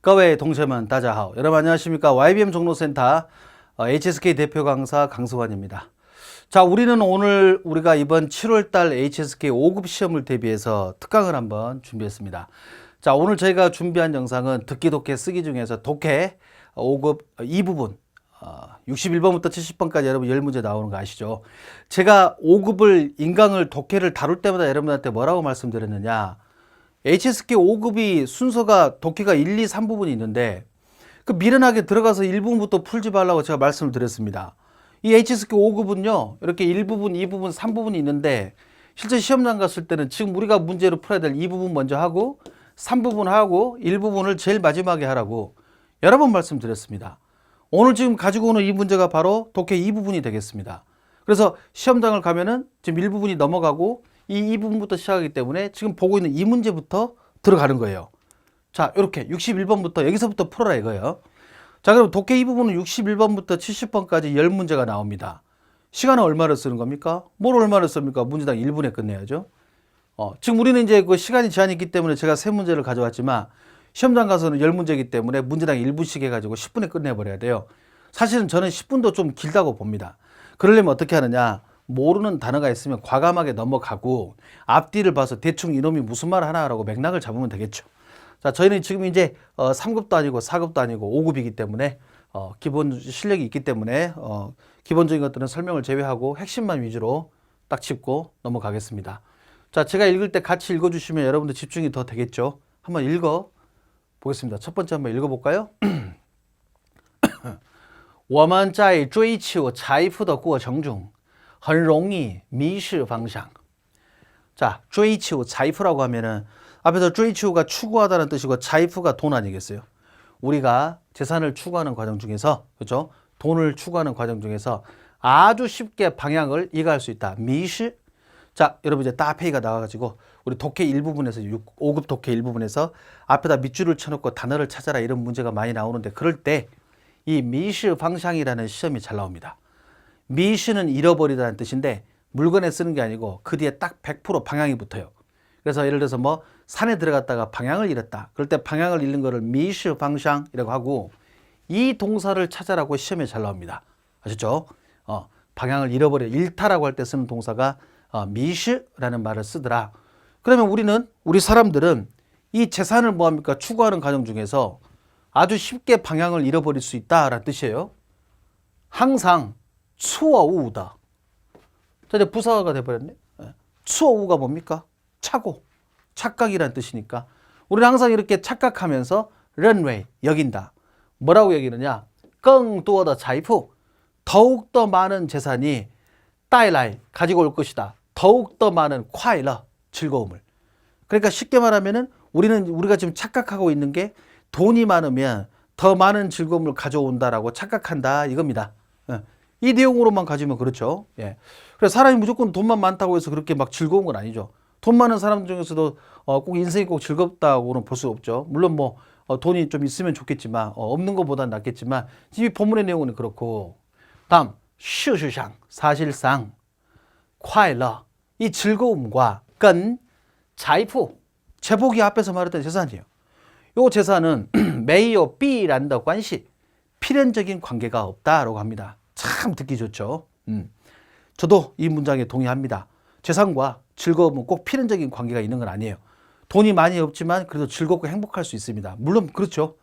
各位동생们, 大家好. 여러분 안녕하십니까? YBM 종로센터 HSK 대표 강사 강승환입니다. 자, 우리가 이번 7월달 HSK 5급 시험을 대비해서 특강을 한번 준비했습니다. 자, 오늘 저희가 준비한 영상은 듣기 독해 쓰기 중에서 독해 5급 이 부분 61번부터 70번까지 여러분 10문제 나오는 거 아시죠? 제가 5급을 인강을 독해를 다룰 때마다 여러분한테 뭐라고 말씀드렸느냐? HSK 5급이 순서가 독해가 1, 2, 3부분이 있는데 그 미련하게 들어가서 1부분부터 풀지 말라고 제가 말씀을 드렸습니다. 이 HSK 5급은요 이렇게 1부분, 2부분, 3부분이 있는데 실제 시험장 갔을 때는 지금 우리가 문제로 풀어야 될 2부분 먼저 하고 3부분 하고 1부분을 제일 마지막에 하라고 여러 번 말씀드렸습니다. 오늘 지금 가지고 오는 이 문제가 바로 독해 2부분이 되겠습니다. 그래서 시험장을 가면은 지금 1부분이 넘어가고 이 부분부터 시작하기 때문에 지금 보고 있는 이 문제부터 들어가는 거예요. 자, 이렇게 61번부터 여기서부터 풀어라 이거예요. 자, 그럼 독해 이 부분은 61번부터 70번까지 10문제가 나옵니다. 시간은 얼마를 쓰는 겁니까? 뭘 얼마를 씁니까? 문제당 1분에 끝내야죠. 지금 우리는 이제 그 시간이 제한이 있기 때문에 제가 3문제를 가져왔지만 시험장 가서는 10문제이기 때문에 문제당 1분씩 해가지고 10분에 끝내버려야 돼요. 사실은 저는 10분도 좀 길다고 봅니다. 그러려면 어떻게 하느냐? 모르는 단어가 있으면 과감하게 넘어가고 앞뒤를 봐서 대충 이놈이 무슨 말을 하나라고 맥락을 잡으면 되겠죠. 자, 저희는 지금 이제 3급도 아니고 4급도 아니고 5급이기 때문에 기본 실력이 있기 때문에 기본적인 것들은 설명을 제외하고 핵심만 위주로 딱 짚고 넘어가겠습니다. 자, 제가 읽을 때 같이 읽어주시면 여러분들 집중이 더 되겠죠. 한번 읽어 보겠습니다. 첫 번째 한번 읽어볼까요? 我们在追求财富的过程中很容易迷失方向. 자, 追求 财富라고 하면은 앞에서 追求가 추구하다는 뜻이고 财富가 돈 아니겠어요? 우리가 재산을 추구하는 과정 중에서, 그렇죠? 돈을 추구하는 과정 중에서 아주 쉽게 방향을 이해할 수 있다. 미시. 자, 여러분 이제 따페이가 나와가지고 우리 독해 1부분에서 5급 독해 1부분에서 앞에다 밑줄을 쳐놓고 단어를 찾아라 이런 문제가 많이 나오는데 그럴 때 이 미시 방향이라는 시험이 잘 나옵니다. 미시는 잃어버리다는 뜻인데 물건에 쓰는 게 아니고 그 뒤에 딱 100% 방향이 붙어요. 그래서 예를 들어서 뭐 산에 들어갔다가 방향을 잃었다. 그럴 때 방향을 잃는 거를 미시 방향이라고 하고 이 동사를 찾아라고 시험에 잘 나옵니다. 아셨죠? 방향을 잃어버려 잃다라고 할 때 쓰는 동사가 미시라는 말을 쓰더라. 그러면 우리 사람들은 이 재산을 뭐합니까? 추구하는 과정 중에서 아주 쉽게 방향을 잃어버릴 수 있다라는 뜻이에요. 항상 추어우다. 자, 이제 부사가 돼버렸네. 추어우가 뭡니까? 착각이라는 뜻이니까 우리는 항상 이렇게 착각하면서 런웨이, 여긴다. 뭐라고 여기느냐? 更多的财富, 더욱더 많은 재산이 带来, 가지고 올 것이다. 더욱더 많은 快乐, 즐거움을. 그러니까 쉽게 말하면은 우리가 지금 착각하고 있는 게 돈이 많으면 더 많은 즐거움을 가져온다라고 착각한다 이겁니다. 이 내용으로만 가지면 그렇죠. 예. 그래서 사람이 무조건 돈만 많다고 해서 그렇게 막 즐거운 건 아니죠. 돈 많은 사람 중에서도 꼭 인생이 꼭 즐겁다고는 볼 수 없죠. 물론 뭐 돈이 좀 있으면 좋겠지만 없는 것보다는 낫겠지만 이 본문의 내용은 그렇고. 다음, 事实上, 사실상 快乐, 이 즐거움과 跟财富, 제복이 앞에서 말했던 재산이에요. 이 재산은 没有必然的关系, 필연적인 관계가 없다라고 합니다. 참 듣기 좋죠. 저도 이 문장에 동의합니다. 재산과 즐거움은 꼭 필연적인 관계가 있는 건 아니에요. 돈이 많이 없지만 그래도 즐겁고 행복할 수 있습니다. 물론 그렇죠.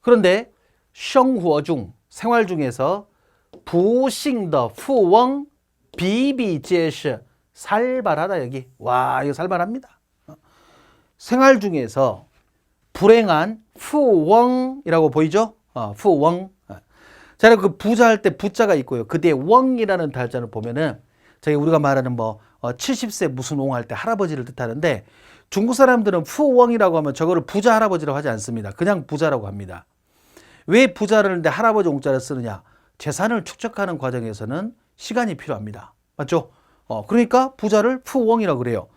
그런데 生活중, 생활 중에서 不幸的富翁比比皆是, 살벌하다 여기. 와, 이거 살벌합니다. 생활 중에서 불행한 후웡이라고 보이죠? 후웡. 자, 그 부자 할 때 부자가 있고요. 그 뒤에 웡이라는 달자를 보면은 우리가 말하는 70세 무슨 옹 할 때 할아버지를 뜻하는데 중국 사람들은 후웡이라고 하면 저거를 부자 할아버지라고 하지 않습니다. 그냥 부자라고 합니다. 왜 부자를 하는데 할아버지 옹자를 쓰느냐? 재산을 축적하는 과정에서는 시간이 필요합니다. 맞죠? 그러니까 부자를 후웡이라고 그래요.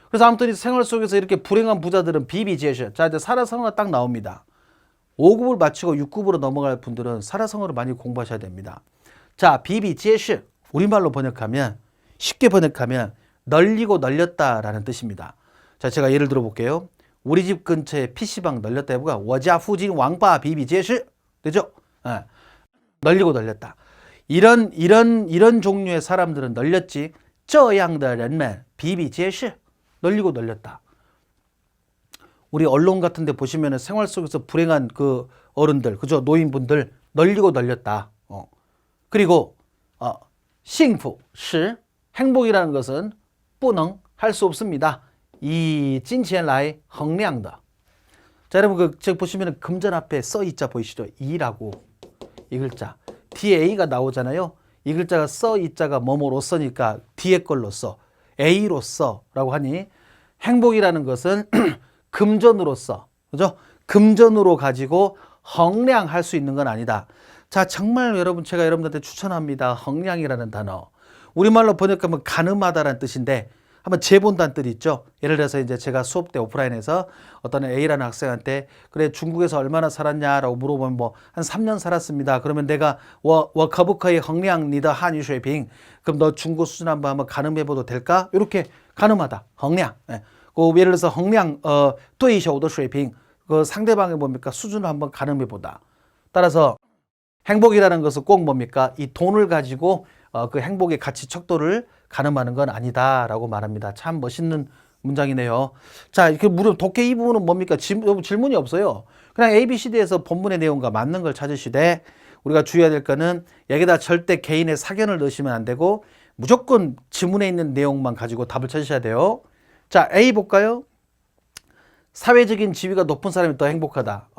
그래서 아무튼 이 생활 속에서 이렇게 불행한 부자들은 비비제셔. 자, 이제 살아성어가 딱 나옵니다. 5급을 마치고 6급으로 넘어갈 분들은 살아성어를 많이 공부하셔야 됩니다. 자, 비비제셔. 우리말로 번역하면, 쉽게 번역하면 널리고 널렸다라는 뜻입니다. 자, 제가 예를 들어 볼게요. 우리 집 근처에 PC방 널렸다 해보가 워자 후진 왕바 비비 제시 되죠? 예. 널리고 널렸다. 이런 종류의 사람들은 널렸지. 这样的人们 비비 제시 널리고 널렸다. 우리 언론 같은 데 보시면 생활 속에서 불행한 그 어른들, 그죠? 노인분들 널리고 널렸다. 그리고 幸福是 행복이라는 것은 不能 할 수 없습니다. 이 金钱来衡量的. 자, 여러분 그 책 보시면 금전 앞에 써 있자 보이시죠? 이라고 이 글자 뒤에 A가 나오잖아요. 이 글자가 써 있자가 뭐뭐로 써니까 뒤에 걸로 써 A로 써라고 하니 행복이라는 것은 금전으로서 그죠? 금전으로 가지고衡量할 수 있는 건 아니다. 자, 정말 여러분 제가 여러분들한테 추천합니다.衡量이라는 단어. 우리말로 번역하면 가늠하다라는 뜻인데 한번 재본다는 뜻 있죠. 예를 들어서 이제 제가 수업 때 오프라인에서 어떤 A라는 학생한테 그래 중국에서 얼마나 살았냐라고 물어보면 뭐 한 3년 살았습니다. 그러면 내가 我可不可以衡量你的汉语水平 그럼 너 중국 수준 한번 가늠해봐도 될까? 이렇게 가늠하다. 衡量 그 예를 들어서 衡量对手的水平 그 상대방의 뭡니까? 수준을 한번 가늠해보다. 따라서 행복이라는 것은 꼭 뭡니까? 이 돈을 가지고 그 행복의 가치 척도를 가늠하는 건 아니다라고 말합니다. 참 멋있는 문장이네요. 자, 이렇게 물음 독해 이 부분은 뭡니까? 질문이 없어요. 그냥 ABCD에서 본문의 내용과 맞는 걸 찾으시되 우리가 주의해야 될 거는 여기다 절대 개인의 사견을 넣으시면 안 되고 무조건 지문에 있는 내용만 가지고 답을 찾으셔야 돼요. 자, A 볼까요? 사회적인 지위가 높은 사람이 더 행복하다.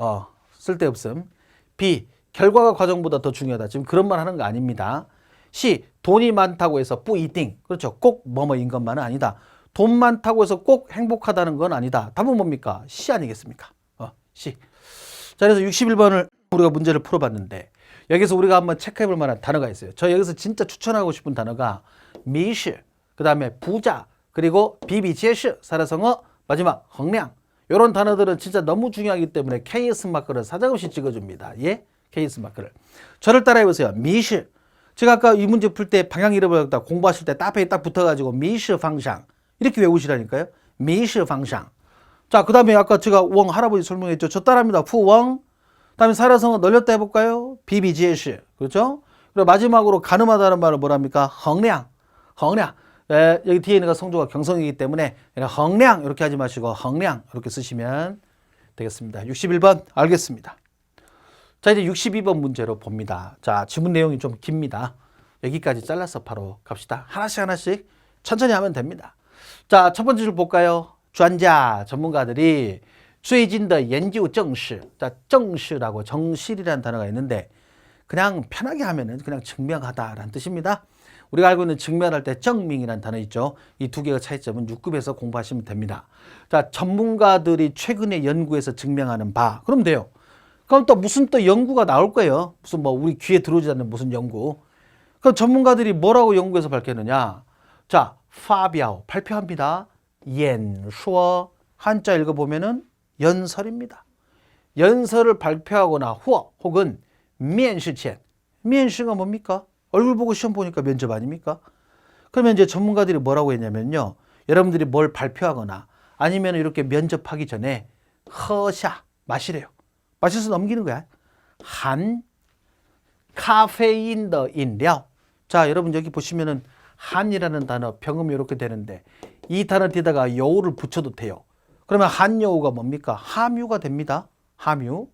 쓸데없음. B. 결과가 과정보다 더 중요하다. 지금 그런 말 하는 거 아닙니다. C. 돈이 많다고 해서 뿌이띵. 그렇죠. 꼭 뭐뭐인 것만은 아니다. 돈 많다고 해서 꼭 행복하다는 건 아니다. 답은 뭡니까? C 아니겠습니까? C. 자, 그래서 61번을 우리가 문제를 풀어봤는데 여기서 우리가 한번 체크해 볼 만한 단어가 있어요. 저 여기서 진짜 추천하고 싶은 단어가 미시, 그 다음에 부자, 그리고 비비제시, 사라성어, 마지막 衡量. 이런 단어들은 진짜 너무 중요하기 때문에 KS 마크를 사정없이 찍어줍니다. 예? KS 마크를. 저를 따라해 보세요. 미시. 제가 아까 이 문제 풀 때 방향 잃어버렸다 공부하실 때 따페이 딱 붙어가지고 미시 방향 이렇게 외우시라니까요. 미시 방향. 자, 그 다음에 아까 제가 웡 할아버지 설명했죠. 저 따라합니다. 푸웡. 다음에 사라성어 널렸다 해볼까요? 비비제시. 그렇죠? 그리고 마지막으로 가늠하다는 말은 뭐랍니까? 衡量. 衡量. 여기 뒤에 있는 성조가 경성이기 때문에 衡量 이렇게 하지 마시고 衡量 이렇게 쓰시면 되겠습니다. 61번 알겠습니다. 자, 이제 62번 문제로 봅니다. 자, 지문 내용이 좀 깁니다. 여기까지 잘라서 바로 갑시다. 하나씩 천천히 하면 됩니다. 자, 첫 번째 줄 볼까요? 专家 전문가들이 最近的研究证实. 자, 证实라고 정실이라는 단어가 있는데 그냥 편하게 하면은 그냥 증명하다라는 뜻입니다. 우리가 알고 있는 증명할 때 증명이라는 단어 있죠. 이 두 개의 차이점은 6급에서 공부하시면 됩니다. 자, 전문가들이 최근에 연구해서 증명하는 바. 그럼 돼요. 그럼 또 무슨 또 연구가 나올 거예요. 무슨 뭐 우리 귀에 들어오지 않는 무슨 연구. 그럼 전문가들이 뭐라고 연구해서 밝혔느냐. 자, 发表 발표합니다. 演说 한자 읽어보면은 연설입니다. 연설을 발표하거나 혹은 面试前 면시가 뭡니까? 얼굴 보고 시험 보니까 면접 아닙니까? 그러면 이제 전문가들이 뭐라고 했냐면요. 여러분들이 뭘 발표하거나 아니면 이렇게 면접하기 전에 허샤 마시래요. 마셔서 넘기는 거야. 한 카페인 더饮料. 자, 여러분 여기 보시면은 한이라는 단어 병음이 이렇게 되는데 이 단어 뒤에다가 여우를 붙여도 돼요. 그러면 한여우가 뭡니까? 함유가 됩니다. 함유.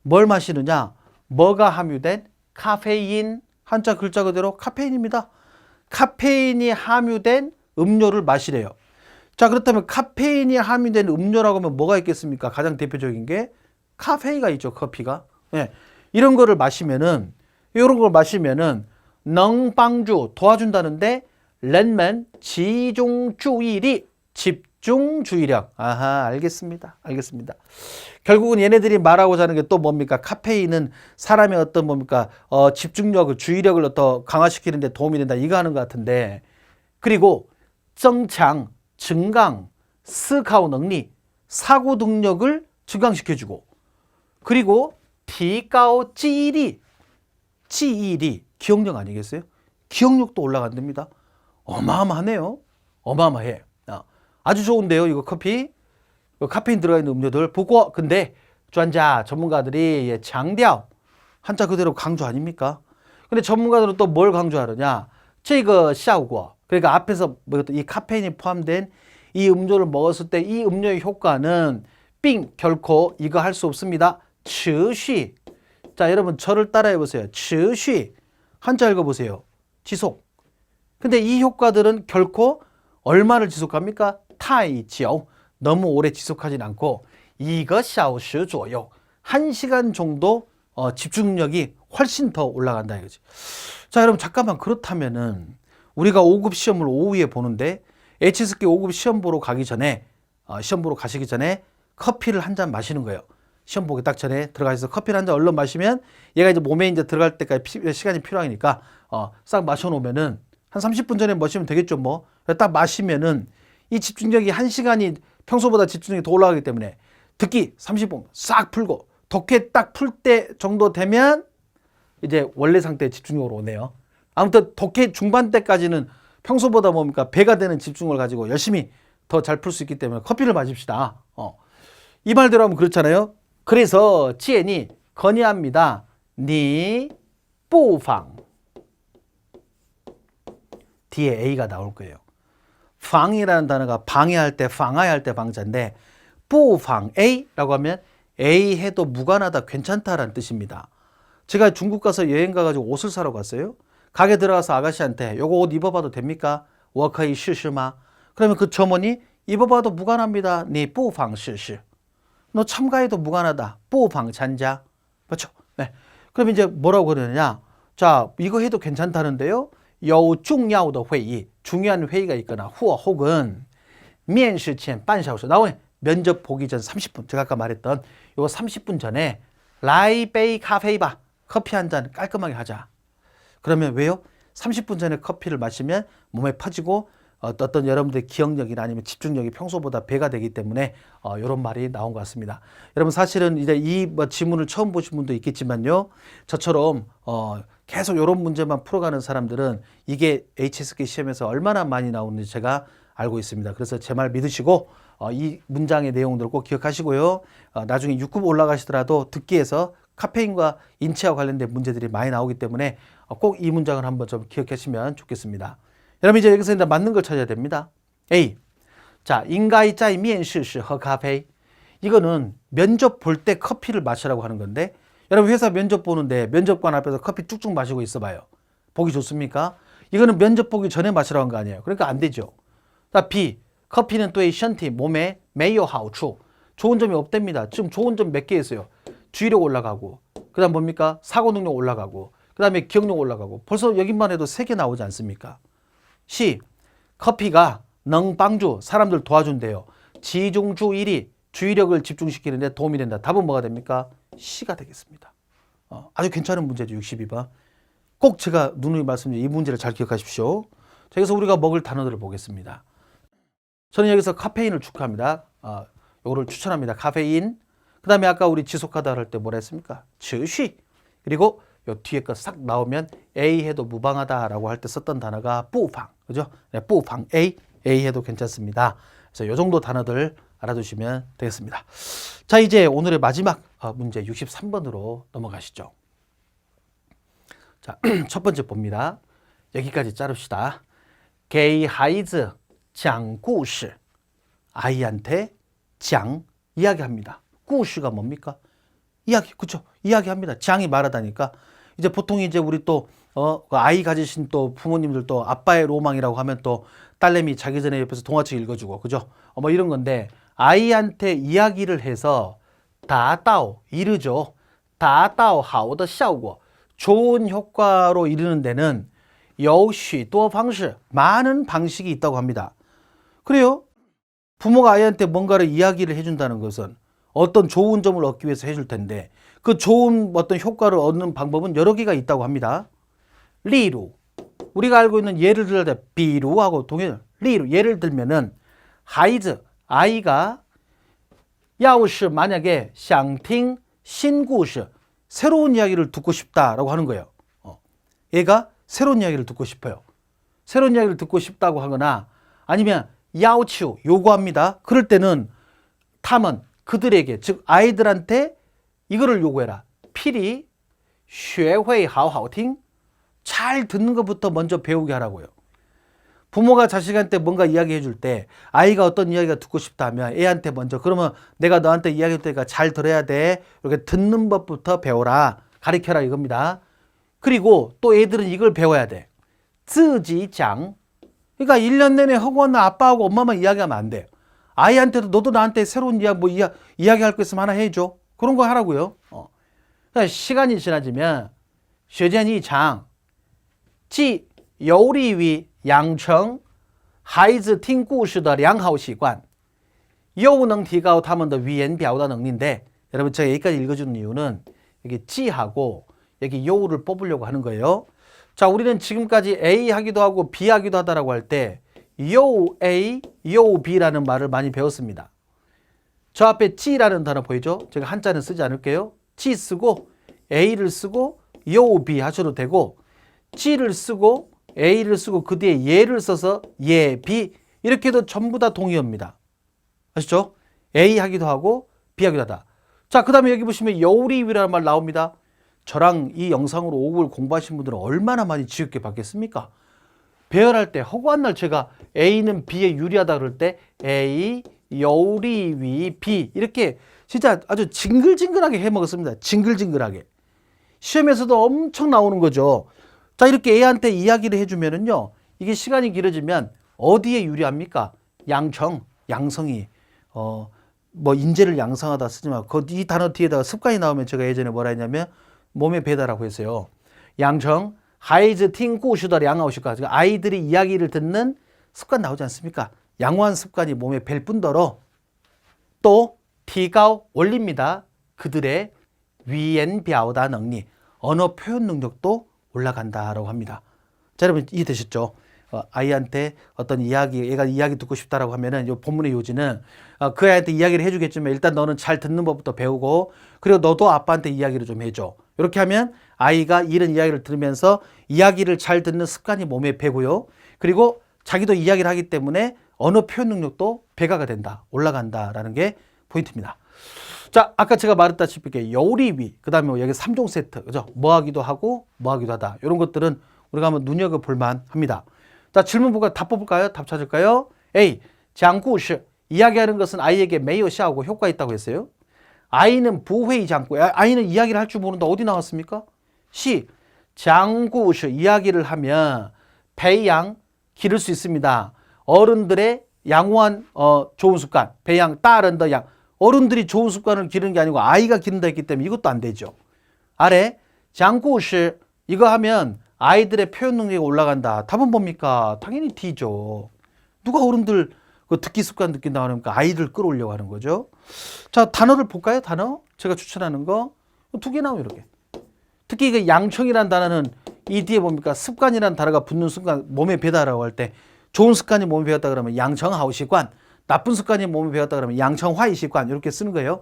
뭘 마시느냐? 뭐가 함유된? 카페인. 한자 글자 그대로 카페인입니다. 카페인이 함유된 음료를 마시래요. 자, 그렇다면 카페인이 함유된 음료라고 하면 뭐가 있겠습니까? 가장 대표적인 게 카페가 있죠. 커피가. 네. 이런 거를 마시면은 이런 걸 마시면은 能帮助 도와준다는데 人们集中注意力 집중 주의력. 아하, 알겠습니다. 결국은 얘네들이 말하고자 하는 게 또 뭡니까? 카페인은 사람의 어떤 뭡니까? 집중력을, 주의력을 더 강화시키는 데 도움이 된다. 이거 하는 것 같은데. 그리고 增强, 증강, 思考能力, 사고 능력을 증강시켜주고. 그리고 提高记忆力, 지일이 기억력 아니겠어요? 기억력도 올라간답니다. 어마어마하네요. 어마어마해. 아주 좋은데요, 이거 커피. 카페인 들어가 있는 음료들. 보고 근데专家 전문가들이 예,强调 한자 그대로 강조 아닙니까? 근데 전문가들은 또 뭘 강조하느냐? 这个效果 그러니까 앞에서 이 카페인이 포함된 이 음료를 먹었을 때 이 음료의 효과는 빙 결코 이거 할 수 없습니다. 持续 자 여러분 저를 따라해 보세요. 持续 한자 읽어보세요. 지속. 근데 이 효과들은 결코 얼마를 지속합니까? 太久 너무 오래 지속하진 않고 1个小时左右 1시간 정도 집중력이 훨씬 더 올라간다 이거지. 자 여러분 잠깐만 그렇다면은 우리가 5급 시험을 오후에 보는데 HSK 5급 시험 보러 가기 전에 시험 보러 가시기 전에 커피를 한 잔 마시는 거예요. 시험 보기 딱 전에 들어가서 커피를 한 잔 얼른 마시면 얘가 이제 몸에 이제 들어갈 때까지 시간이 필요하니까 싹 마셔놓으면은 한 30분 전에 마시면 되겠죠 뭐. 딱 마시면은 이 집중력이 1시간이 평소보다 집중력이 더 올라가기 때문에 듣기 30분 싹 풀고 독해 딱 풀 때 정도 되면 이제 원래 상태의 집중력으로 오네요. 아무튼 독해 중반 때까지는 평소보다 뭡니까 배가 되는 집중을 가지고 열심히 더 잘 풀 수 있기 때문에 커피를 마십시다. 이 말대로 하면 그렇잖아요. 그래서 지엔이 건의합니다. 니 부방 뒤에 A가 나올 거예요. 방이라는 단어가 방해할 때 방해할 때 방자인데 부방 A라고 하면 A 해도 무관하다 괜찮다라는 뜻입니다. 제가 중국 가서 여행 가가지고 옷을 사러 갔어요. 가게 들어가서 아가씨한테 요거 옷 입어봐도 됩니까? 我可以试试吗? 그러면 그 점원이 입어봐도 무관합니다. 니 부방 试试. 너 참가해도 무관하다. 부방 잔자. 그렇죠? 네. 그럼 이제 뭐라고 그러느냐? 자, 이거 해도 괜찮다는데요. 有重要的会议 중요한 회의가 있거나 후어 혹은 面试前半小时 나오네. 면접 보기 전 30분. 제가 아까 말했던 요거 30분 전에 来杯咖啡吧. 커피 한 잔 깔끔하게 하자. 그러면 왜요? 30분 전에 커피를 마시면 몸에 퍼지고 어떤 여러분들의 기억력이나 아니면 집중력이 평소보다 배가 되기 때문에 이런 말이 나온 것 같습니다. 여러분 사실은 이제 이 지문을 처음 보신 분도 있겠지만요. 저처럼 계속 이런 문제만 풀어가는 사람들은 이게 HSK 시험에서 얼마나 많이 나오는지 제가 알고 있습니다. 그래서 제 말 믿으시고 이 문장의 내용들을 꼭 기억하시고요. 나중에 6급 올라가시더라도 듣기에서 카페인과 인체와 관련된 문제들이 많이 나오기 때문에 꼭 이 문장을 한번 좀 기억하시면 좋겠습니다. 여러분 이제 여기서 맞는 걸 찾아야 됩니다. A. 자, 应该在面试时喝咖啡. 이거는 면접 볼 때 커피를 마시라고 하는 건데 여러분 회사 면접 보는데 면접관 앞에서 커피 쭉쭉 마시고 있어 봐요. 보기 좋습니까? 이거는 면접 보기 전에 마시라고 한 거 아니에요. 그러니까 안 되죠. 자, B. 커피는 对身体 몸에 没有好处. 좋은 점이 없답니다. 지금 좋은 점 몇 개 있어요. 주의력 올라가고 그 다음 뭡니까? 사고 능력 올라가고 그 다음에 기억력 올라가고 벌써 여기만 해도 3개 나오지 않습니까? C. 커피가 能帮助 사람들 도와준대요. 지중주의리 주의력을 집중시키는데 도움이 된다. 답은 뭐가 됩니까? C가 되겠습니다. 아주 괜찮은 문제죠. 62번. 꼭 제가 누누이 말씀드린 이 문제를 잘 기억하십시오. 자, 여기서 우리가 먹을 단어들을 보겠습니다. 저는 여기서 카페인을 축하합니다. 이거를 추천합니다. 카페인. 그 다음에 아까 우리 지속하다 할 때 뭐라 했습니까? 持续. 그리고 요 뒤에 거 싹 나오면 A 해도 무방하다라고 할 때 썼던 단어가 不妨. 그죠? 네, 不妨 A 해도 괜찮습니다. 그래서 요 정도 단어들 알아두시면 되겠습니다. 자, 이제 오늘의 마지막 문제 63번으로 넘어가시죠. 자, 첫 번째 봅니다. 여기까지 자릅시다. 给孩子讲故事. 아이한테 讲 이야기합니다. 故事가 뭡니까? 이야기, 그쵸? 이야기합니다. 장이 말하다니까. 이제 보통 이제 우리 또 아이 가지신 또 부모님들 또 아빠의 로망이라고 하면 또 딸내미 자기 전에 옆에서 동화책 읽어주고, 그죠? 뭐 이런 건데 아이한테 이야기를 해서 达到 이르죠. 达到好的效果 좋은 효과로 이르는 데는 有许多方式 많은 방식이 있다고 합니다. 그래요? 부모가 아이한테 뭔가를 이야기를 해준다는 것은 어떤 좋은 점을 얻기 위해서 해줄 텐데 그 좋은 어떤 효과를 얻는 방법은 여러 개가 있다고 합니다. 리루 우리가 알고 있는 예를 들을 때 비루하고 동일 리루 예를 들면은 하이즈 아이가 要是 만약에 想听新故事 새로운 이야기를 듣고 싶다라고 하는 거예요. 얘가 새로운 이야기를 듣고 싶어요. 새로운 이야기를 듣고 싶다고 하거나 아니면 要求 요구합니다. 그럴 때는 탐은 그들에게, 즉 아이들한테 이거를 요구해라. 필히 学会好好听, 잘 듣는 것부터 먼저 배우게 하라고요. 부모가 자식한테 뭔가 이야기해 줄 때 아이가 어떤 이야기가 듣고 싶다 하면 애한테 먼저, 그러면 내가 너한테 이야기할 테니까 잘 들어야 돼. 이렇게 듣는 법부터 배워라. 가르쳐라 이겁니다. 그리고 또 애들은 이걸 배워야 돼. 自己讲. 그러니까 1년 내내 허구한 아빠하고 엄마만 이야기하면 안 돼. 아이한테도 너도 나한테 새로운 이야기할 거 있으면 하나 해줘. 그런 거 하라고요. 그러니까 시간이 지나지면 时间一长既有利于养成孩子听故事的良好习惯又能提高他们的语言表达能力인데 여러분 제가 여기까지 읽어주는 이유는 여기 지하고 여기 요우를 뽑으려고 하는 거예요. 자, 우리는 지금까지 A 하기도 하고 B 하기도 하다라고 할 때 요우 A, 요우 B라는 말을 많이 배웠습니다. 저 앞에 지라는 단어 보이죠? 제가 한자는 쓰지 않을게요. 지 쓰고 A를 쓰고 요우 B 하셔도 되고, 지를 쓰고 A를 쓰고 그 뒤에 예를 써서 예, B 이렇게 해도 전부 다 동의어입니다. 아시죠? A 하기도 하고 B 하기도 하다. 자, 그 다음에 여기 보시면 여우리위라는 말 나옵니다. 저랑 이 영상으로 5급을 공부하신 분들은 얼마나 많이 지읒게 받겠습니까? 배열할 때 허구한 날 제가 A는 B에 유리하다 그럴 때 A, 여우리위, B 이렇게 진짜 아주 징글징글하게 해먹었습니다. 징글징글하게. 시험에서도 엄청 나오는 거죠. 자, 이렇게 애한테 이야기를 해주면은요, 이게 시간이 길어지면 어디에 유리합니까? 양청, 양성이. 뭐 인재를 양성하다 쓰지만 이 단어 뒤에다가 습관이 나오면 제가 예전에 뭐라 했냐면 몸에 배다라고 했어요. 양청, 하이즈 팅 꾸슈더 양아오실까. 아이들이 이야기를 듣는 습관 나오지 않습니까? 양호한 습관이 몸에 뵐 뿐더러 또 티가오 올립니다. 그들의 위엔表达 능력, 언어 표현 능력도 올라간다라고 합니다. 자, 여러분 이해되셨죠? 아이한테 어떤 이야기, 얘가 이야기 듣고 싶다라고 하면은 이 본문의 요지는 그 아이한테 이야기를 해주겠지만 일단 너는 잘 듣는 법부터 배우고, 그리고 너도 아빠한테 이야기를 좀 해줘. 이렇게 하면 아이가 이런 이야기를 들으면서 이야기를 잘 듣는 습관이 몸에 배고요. 그리고 자기도 이야기를 하기 때문에 언어 표현 능력도 배가가 된다, 올라간다라는 게 포인트입니다. 자, 아까 제가 말했다시피 여우리위, 그 다음에 여기 3종 세트, 그죠? 뭐 하기도 하고 뭐 하기도 하다. 이런 것들은 우리가 한번 눈여겨볼 만합니다. 자, 질문 보고 답 뽑을까요? 답 찾을까요? A, 讲故事, 이야기하는 것은 아이에게 매우 시하고 효과 있다고 했어요. 아이는 부회의 장구, 아이는 이야기를 할 줄 모른다. 어디 나왔습니까? C, 讲故事, 이야기를 하면 배양, 기를 수 있습니다. 어른들의 양호한 좋은 습관, 배양, 따른 더 양. 어른들이 좋은 습관을 기르는 게 아니고 아이가 기른다 했기 때문에 이것도 안 되죠. 아래, 讲故事, 이거 하면 아이들의 표현 능력이 올라간다. 답은 뭡니까? 당연히 D죠. 누가 어른들 그 듣기 습관 느낀다고 하니까 아이들 끌어올려고 하는 거죠. 자, 단어를 볼까요? 단어? 제가 추천하는 거 두 개 나와요, 이렇게. 특히 그 양청이라는 단어는 이 뒤에 뭡니까? 습관이라는 단어가 붙는 순간 몸에 배다라고 할 때 좋은 습관이 몸에 배웠다 그러면 양청하오 습관, 나쁜 습관이 몸에 배웠다 그러면 양청화이 습관 이렇게 쓰는 거예요.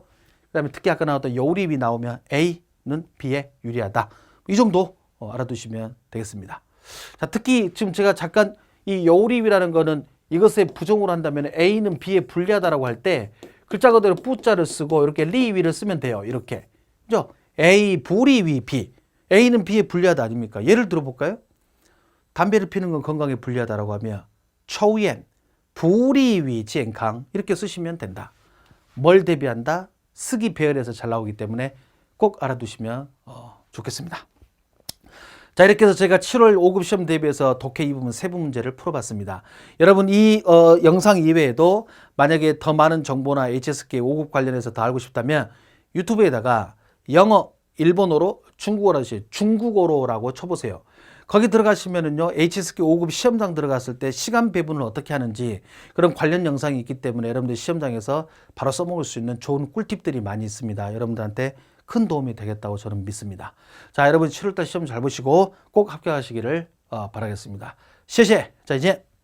그 다음에 특히 아까 나왔던 여우리비 나오면 A는 B에 유리하다. 이 정도 알아두시면 되겠습니다. 자, 특히 지금 제가 잠깐 이 여우리비라는 거는 이것에 부정으로 한다면 A는 B에 불리하다라고 할 때 글자 그대로 뿌자를 쓰고 이렇게 리위를 쓰면 돼요. 이렇게. 그죠? A 불리위 B. A는 B에 불리하다 아닙니까? 예를 들어 볼까요? 담배를 피는 건 건강에 불리하다라고 하면 초우엔 불리위健康 이렇게 쓰시면 된다. 뭘 대비한다? 쓰기 배열에서 잘 나오기 때문에 꼭 알아두시면 좋겠습니다. 자, 이렇게 해서 제가 7월 5급 시험 대비해서 독해 2부분 세부 문제를 풀어봤습니다. 여러분 이 영상 이외에도 만약에 더 많은 정보나 HSK 5급 관련해서 더 알고 싶다면 유튜브에다가 영어, 일본어로, 중국어로 중국어로라고 쳐보세요. 거기 들어가시면은요, HSK 5급 시험장 들어갔을 때 시간 배분을 어떻게 하는지 그런 관련 영상이 있기 때문에 여러분들 시험장에서 바로 써먹을 수 있는 좋은 꿀팁들이 많이 있습니다. 여러분들한테 큰 도움이 되겠다고 저는 믿습니다. 자, 여러분 7월달 시험 잘 보시고 꼭 합격하시기를 바라겠습니다. 谢谢，再见。